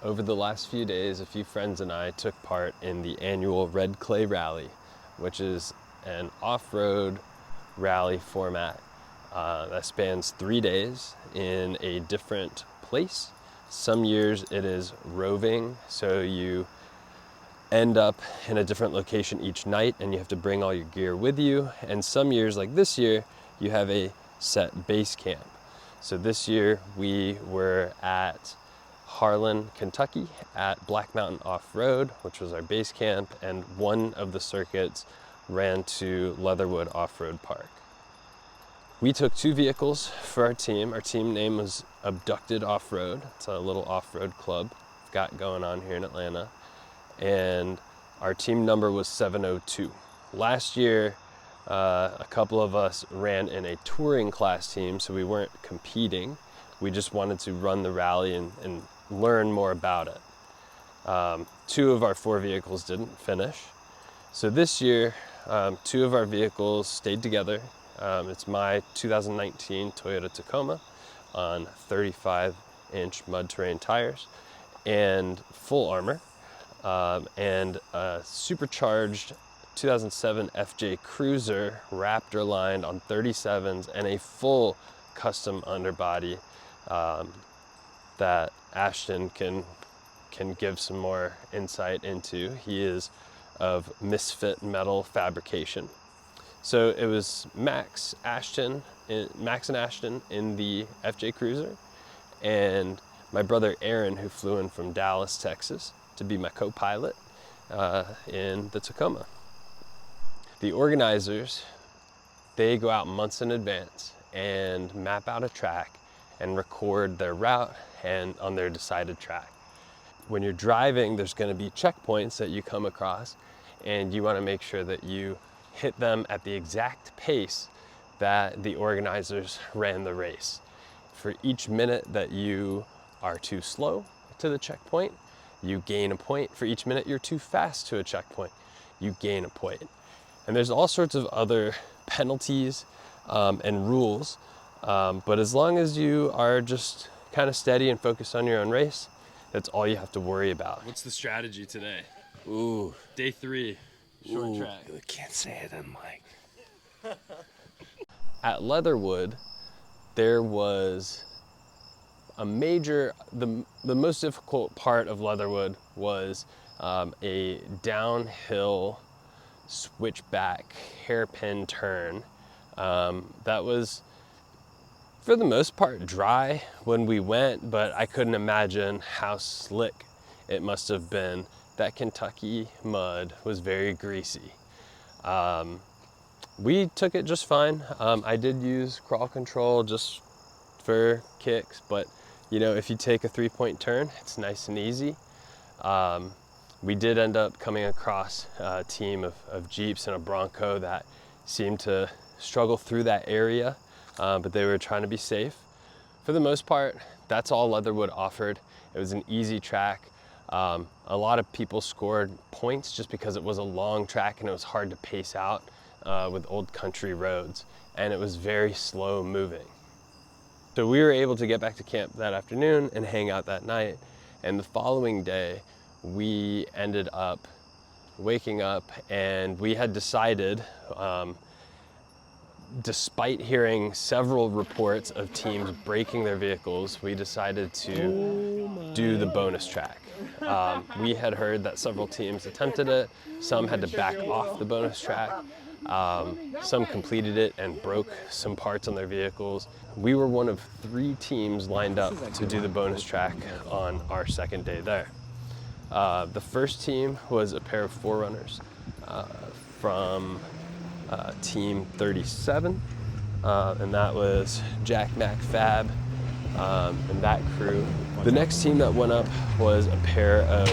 Over the last few days, a few friends and I took part in the annual Red Clay Rally, which is an off-road rally format that spans 3 days in a different place. Some years it is roving, so you end up in a different location each night and you have to bring all your gear with you. And some years, like this year, you have a set base camp. So this year we were at Harlan, Kentucky at Black Mountain Off-Road, which was our base camp, and one of the circuits ran to Leatherwood Off-Road Park. We took 2 vehicles for our team. Our team name was Abducted Off-Road. It's a little off-road club we've got going on here in Atlanta. And our team number was 702. Last year, a couple of us ran in a touring class team, so we weren't competing. We just wanted to run the rally and learn more about it. 2 of our 4 vehicles didn't finish. So this year, 2 of our vehicles stayed together. It's my 2019 Toyota Tacoma on 35-inch mud terrain tires and full armor, and a supercharged 2007 FJ Cruiser Raptor lined on 37s and a full custom underbody that Ashton can give some more insight into. He is of Misfit Metal Fabrication. So it was Max and Ashton in the FJ Cruiser, and my brother Aaron, who flew in from Dallas, Texas, to be my co-pilot in the Tacoma. The organizers, they go out months in advance and map out a track and record their route and on their decided track. When you're driving, there's going to be checkpoints that you come across, and you want to make sure that you hit them at the exact pace that the organizers ran the race. For each minute that you are too slow to the checkpoint, you gain a point. For each minute you're too fast to a checkpoint, you gain a point. And there's all sorts of other penalties and rules, but as long as you are just kind of steady and focused on your own race, that's all you have to worry about. What's the strategy today? Ooh. Day 3, short track. We can't say it on mic. At Leatherwood, there was a major, the most difficult part of Leatherwood was a downhill switchback hairpin turn. That was, for the most part, dry when we went, but I couldn't imagine how slick it must have been. That Kentucky mud was very greasy. We took it just fine. I did use crawl control just for kicks, but you know, if you take a 3-point turn, it's nice and easy. We did end up coming across a team of Jeeps and a Bronco that seemed to struggle through that area, but they were trying to be safe. For the most part, that's all Leatherwood offered. It was an easy track. A lot of people scored points just because it was a long track and it was hard to pace out with old country roads, and it was very slow moving. So we were able to get back to camp that afternoon and hang out that night, and the following day we ended up waking up and we had decided, despite hearing several reports of teams breaking their vehicles, we decided to do the bonus track. We had heard that several teams attempted it. Some had to back off the bonus track. Some completed it and broke some parts on their vehicles. We were one of 3 teams lined up to do the bonus track on our second day there. The first team was a pair of Forerunners from Team 37, and that was Jack Mac Fab and that crew. The next team that went up was a pair of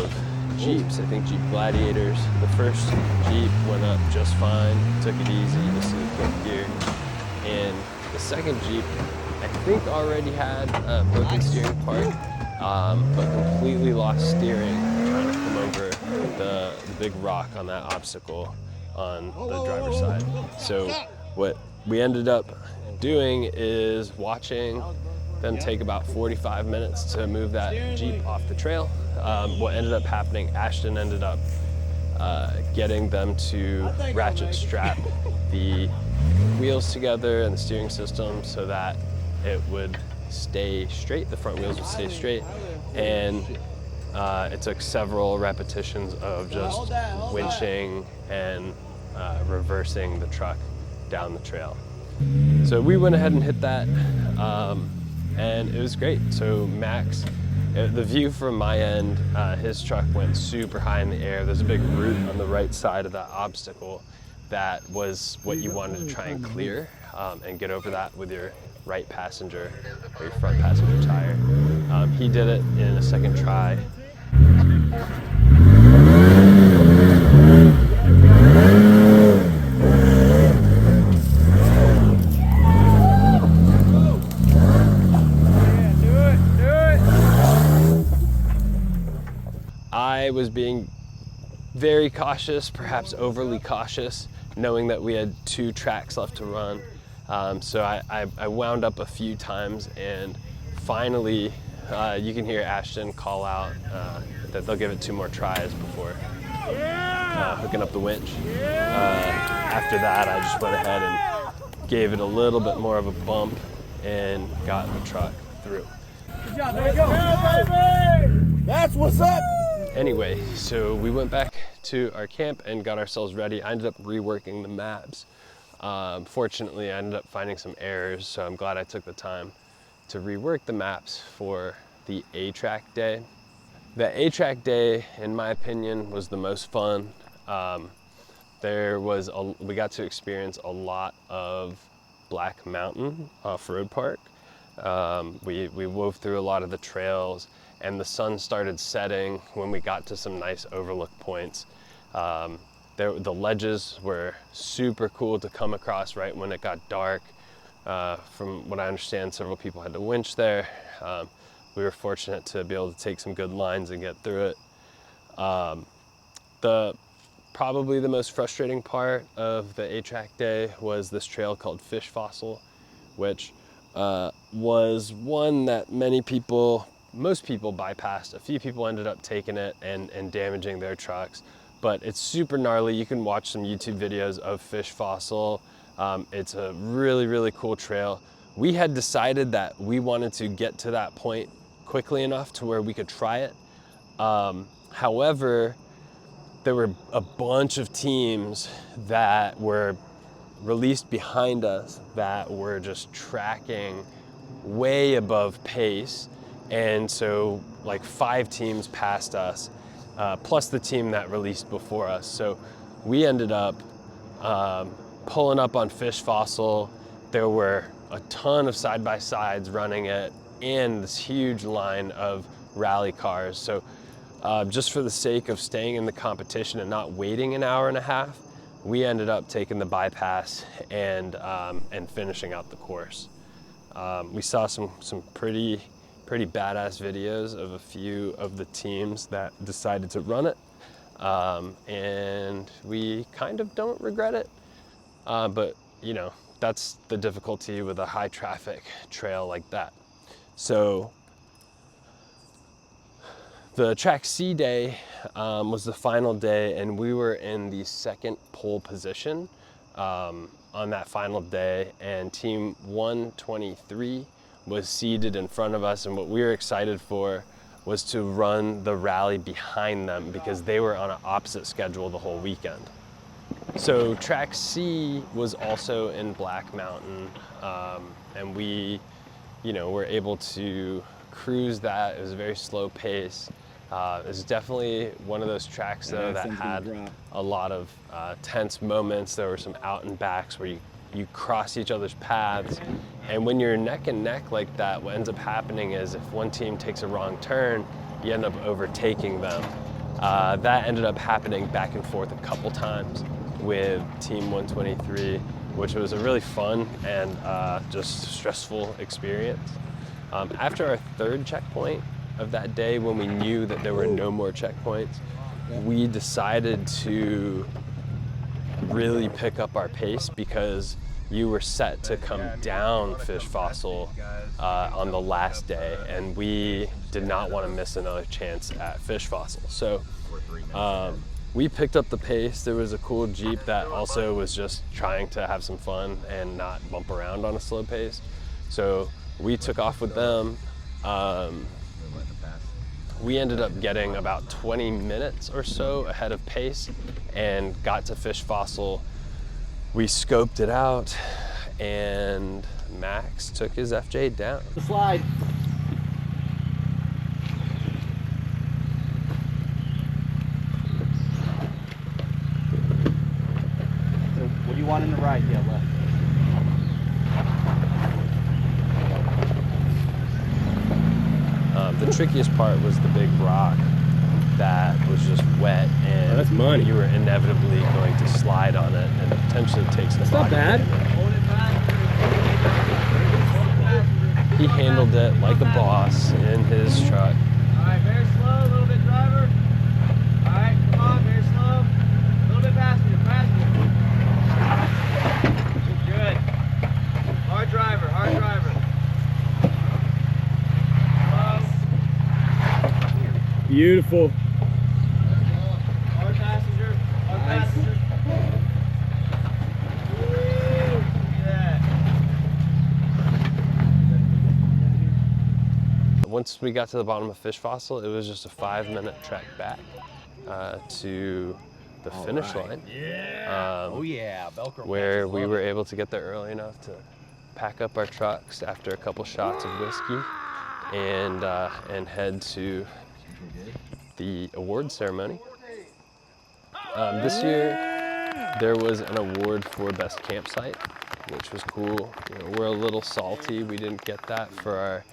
Jeeps, I think Jeep Gladiators. The first Jeep went up just fine, took it easy, just in the quick gear. And the second Jeep, I think already had a broken steering part, but completely lost steering trying to come over the big rock on that obstacle on the driver's side. So what we ended up doing is watching then take about 45 minutes to move that Jeep off the trail. What ended up happening, Ashton ended up getting them to ratchet strap the wheels together and the steering system so that it would stay straight, the front wheels would stay straight, and it took several repetitions of just winching and reversing the truck down the trail. So we went ahead and hit that, and it was great. So Max, the view from my end, his truck went super high in the air. There's a big root on the right side of that obstacle that was what you wanted to try and clear and get over that with your right passenger or your front passenger tire. He did it in a second try. I was being very cautious, perhaps overly cautious, knowing that we had 2 tracks left to run. So I wound up a few times, and finally you can hear Ashton call out that they'll give it 2 more tries before hooking up the winch. After that, I just went ahead and gave it a little bit more of a bump and got the truck through. Good job, there you go. Baby! That's what's up! Anyway, so we went back to our camp and got ourselves ready. I ended up reworking the maps. Fortunately, I ended up finding some errors, so I'm glad I took the time to rework the maps for the A-Track day. The A-Track day, in my opinion, was the most fun. We got to experience a lot of Black Mountain Off-Road Park. We wove through a lot of the trails, and the sun started setting when we got to some nice overlook points. The ledges were super cool to come across right when it got dark. From what I understand, several people had to winch there. We were fortunate to be able to take some good lines and get through it. Probably the most frustrating part of the A-Track day was this trail called Fish Fossil, which was one that most people bypassed. A few people ended up taking it and damaging their trucks, but it's super gnarly. You can watch some YouTube videos of Fish Fossil. It's a really, really cool trail. We had decided that we wanted to get to that point quickly enough to where we could try it. However, there were a bunch of teams that were released behind us that were just tracking way above pace. And so like 5 teams passed us, plus the team that released before us. So we ended up pulling up on Fish Fossil. There were a ton of side-by-sides running it and this huge line of rally cars. So just for the sake of staying in the competition and not waiting an hour and a half, we ended up taking the bypass and finishing out the course. We saw some pretty badass videos of a few of the teams that decided to run it, and we kind of don't regret it, but you know, that's the difficulty with a high traffic trail like that. So the Track C day was the final day, and we were in the 2nd pole position on that final day, and team 123 was seated in front of us, and what we were excited for was to run the rally behind them because they were on an opposite schedule the whole weekend. So Track C was also in Black Mountain, and we, were able to cruise that. It was a very slow pace. It was definitely one of those tracks though that had a lot of tense moments. There were some out and backs where you cross each other's paths, and when you're neck and neck like that, what ends up happening is if one team takes a wrong turn, you end up overtaking them. That ended up happening back and forth a couple times with Team 123, which was a really fun and just stressful experience. After our 3rd checkpoint of that day, when we knew that there were no more checkpoints, we decided to really pick up our pace because, you were set to come down Fish Fossil on the last day, and we did not want to miss another chance at Fish Fossil. So we picked up the pace. There was a cool Jeep that also was just trying to have some fun and not bump around on a slow pace. So we took off with them. We ended up getting about 20 minutes or so ahead of pace and got to Fish Fossil. We scoped it out, and Max took his FJ down. Slide. So what do you want in the right? Yeah, left. The trickiest part was the big rock that was just wet, and that's money. You were inevitably going to slide on it and potentially take some Not bad. He handled it like a boss in his truck. All right, very slow, a little bit, driver. All right, come on, very slow. A little bit faster, faster. Good. Hard driver, hard driver. Beautiful. Hard passenger, hard passenger. Woo, look at that. Once we got to the bottom of Fish Fossil, it was just a 5-minute trek back to the finish line. Yeah. Oh yeah, Velcro. Where we were able to get there early enough to pack up our trucks after a couple shots of whiskey and head to the award ceremony. This year there was an award for best campsite, which was cool. You know, we're a little salty. We didn't get that for our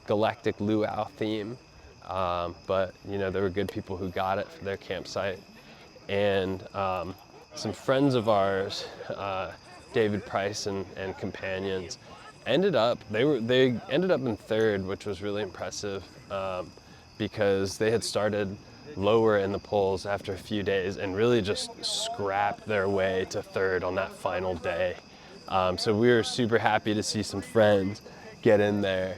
galactic luau theme, but you know, there were good people who got it for their campsite. And some friends of ours, David Price and companions, they ended up in third, which was really impressive because they had started lower in the polls after a few days and really just scrapped their way to third on that final day. So we were super happy to see some friends get in there.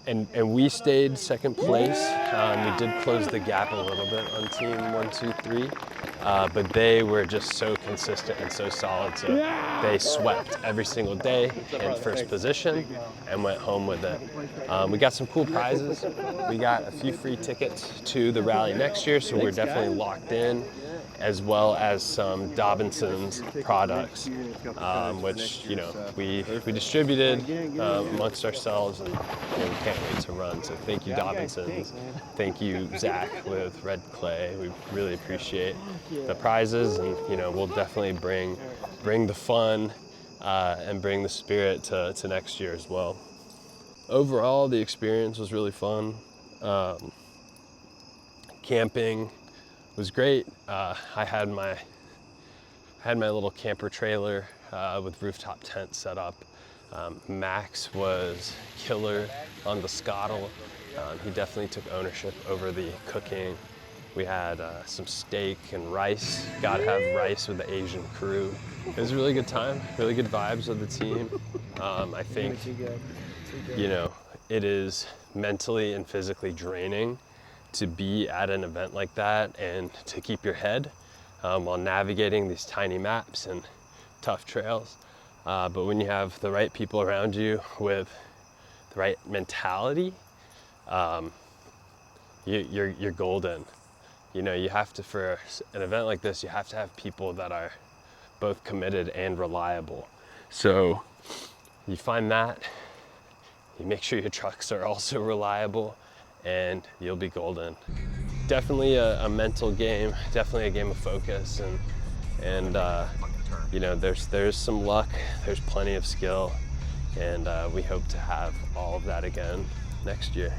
And we stayed second place. We did close the gap a little bit on team 1, 2, 3, but they were just so consistent and so solid. So they swept every single day in first position and went home with it. We got some cool prizes. We got a few free tickets to the rally next year, so we're definitely locked in, as well as some Dobinson's products, which, you know, we distributed amongst ourselves, and we can't wait to run. So thank you, Dobinson's. Thank you, Zach with Red Clay. We really appreciate the prizes, and you know, we'll definitely bring the fun and bring the spirit to next year as well. Overall, the experience was really fun. Camping was great. I had my little camper trailer with rooftop tent set up. Max was killer on the Scottle. He definitely took ownership over the cooking. We had some steak and rice. Gotta have rice with the Asian crew. It was a really good time, really good vibes with the team. I think, you know, it is mentally and physically draining to be at an event like that and to keep your head while navigating these tiny maps and tough trails. But when you have the right people around you with the right mentality, you're golden. You know, you have to, for an event like this, you have to have people that are both committed and reliable. So you find that, you make sure your trucks are also reliable, and you'll be golden. Definitely a mental game, definitely a game of focus, and you know, there's some luck, there's plenty of skill, and we hope to have all of that again next year.